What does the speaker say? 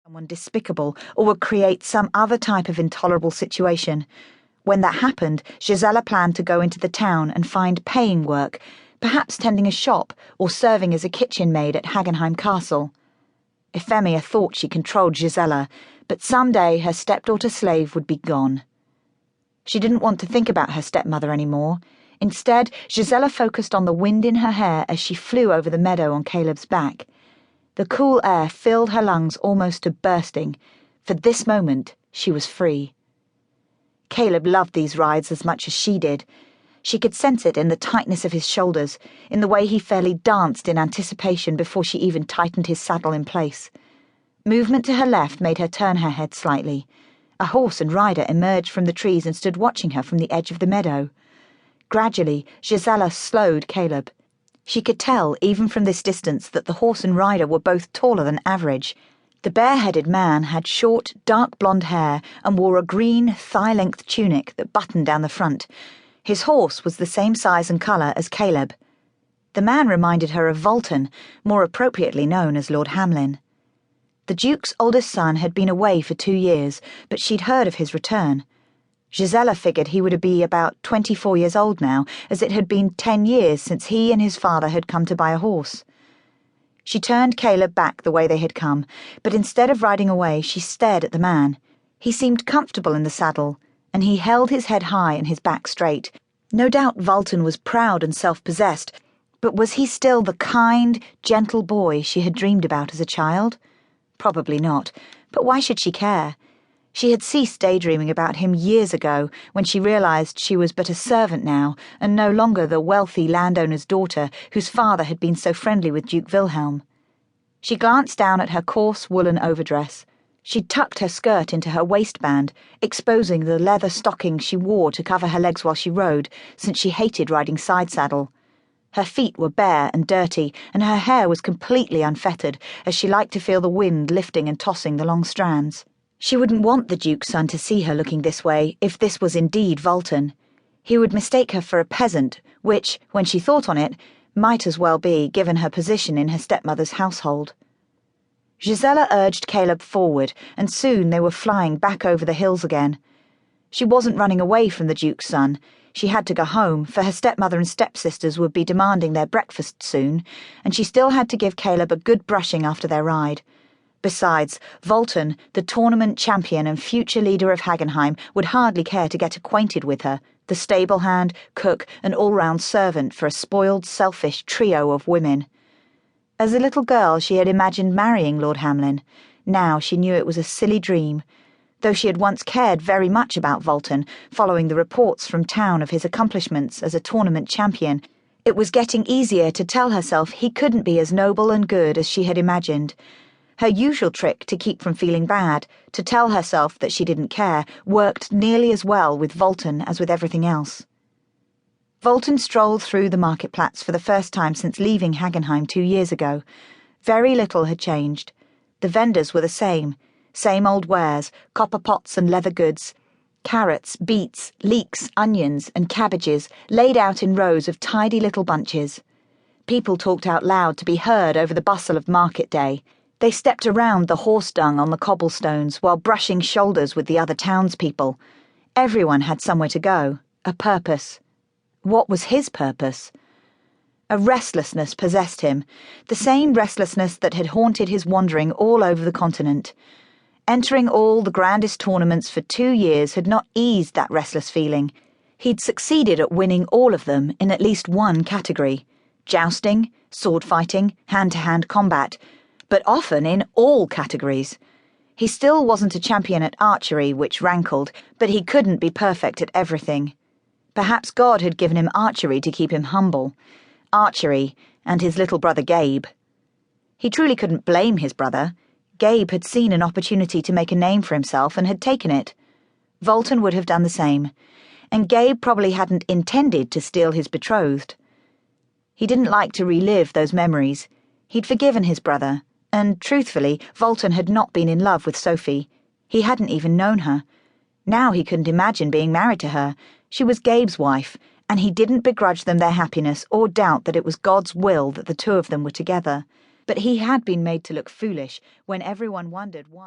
Someone despicable or would create some other type of intolerable situation. When that happened, Gisela planned to go into the town and find paying work, perhaps tending a shop or serving as a kitchen maid at Hagenheim Castle. Euphemia thought she controlled Gisela, but someday her stepdaughter slave would be gone. She didn't want to think about her stepmother anymore. Instead, Gisela focused on the wind in her hair as she flew over the meadow on Caleb's back. The cool air filled her lungs almost to bursting. For this moment, she was free. Caleb loved these rides as much as she did. She could sense it in the tightness of his shoulders, in the way he fairly danced in anticipation before she even tightened his saddle in place. Movement to her left made her turn her head slightly. A horse and rider emerged from the trees and stood watching her from the edge of the meadow. Gradually, Gisela slowed Caleb. She could tell, even from this distance, that the horse and rider were both taller than average. The bare-headed man had short, dark blonde hair and wore a green, thigh-length tunic that buttoned down the front. His horse was the same size and colour as Caleb. The man reminded her of Valten, more appropriately known as Lord Hamlin. The Duke's oldest son had been away for 2 years, but she'd heard of his return. Gisela figured he would be about 24 years old now, as it had been 10 years since he and his father had come to buy a horse. She turned Caleb back the way they had come, but instead of riding away, she stared at the man. He seemed comfortable in the saddle, and he held his head high and his back straight. No doubt Valten was proud and self-possessed, but was he still the kind, gentle boy she had dreamed about as a child? Probably not, but why should she care? She had ceased daydreaming about him years ago, when she realized she was but a servant now, and no longer the wealthy landowner's daughter whose father had been so friendly with Duke Wilhelm. She glanced down at her coarse woolen overdress. She'd tucked her skirt into her waistband, exposing the leather stockings she wore to cover her legs while she rode, since she hated riding side-saddle. Her feet were bare and dirty, and her hair was completely unfettered, as she liked to feel the wind lifting and tossing the long strands. She wouldn't want the Duke's son to see her looking this way, if this was indeed Valten. He would mistake her for a peasant, which, when she thought on it, might as well be, given her position in her stepmother's household. Gisela urged Caleb forward, and soon they were flying back over the hills again. She wasn't running away from the Duke's son. She had to go home, for her stepmother and stepsisters would be demanding their breakfast soon, and she still had to give Caleb a good brushing after their ride. Besides, Valten, the tournament champion and future leader of Hagenheim, would hardly care to get acquainted with her, the stable hand, cook, and all-round servant for a spoiled, selfish trio of women. As a little girl, she had imagined marrying Lord Hamlin. Now she knew it was a silly dream. Though she had once cared very much about Valten, following the reports from town of his accomplishments as a tournament champion, it was getting easier to tell herself he couldn't be as noble and good as she had imagined. Her usual trick to keep from feeling bad, to tell herself that she didn't care, worked nearly as well with Valten as with everything else. Valten strolled through the marketplace for the first time since leaving Hagenheim 2 years ago. Very little had changed. The vendors were the same old wares, copper pots and leather goods, carrots, beets, leeks, onions, and cabbages laid out in rows of tidy little bunches. People talked out loud to be heard over the bustle of market day. They stepped around the horse dung on the cobblestones while brushing shoulders with the other townspeople. Everyone had somewhere to go, a purpose. What was his purpose? A restlessness possessed him, the same restlessness that had haunted his wandering all over the continent. Entering all the grandest tournaments for 2 years had not eased that restless feeling. He'd succeeded at winning all of them in at least one category: jousting, sword fighting, hand-to-hand combat, but often in all categories. He still wasn't a champion at archery, which rankled, but he couldn't be perfect at everything. Perhaps God had given him archery to keep him humble. Archery, and his little brother Gabe. He truly couldn't blame his brother. Gabe had seen an opportunity to make a name for himself and had taken it. Valten would have done the same, and Gabe probably hadn't intended to steal his betrothed. He didn't like to relive those memories. He'd forgiven his brother. And, truthfully, Valten had not been in love with Sophie. He hadn't even known her. Now he couldn't imagine being married to her. She was Gabe's wife, and he didn't begrudge them their happiness or doubt that it was God's will that the two of them were together. But he had been made to look foolish when everyone wondered why.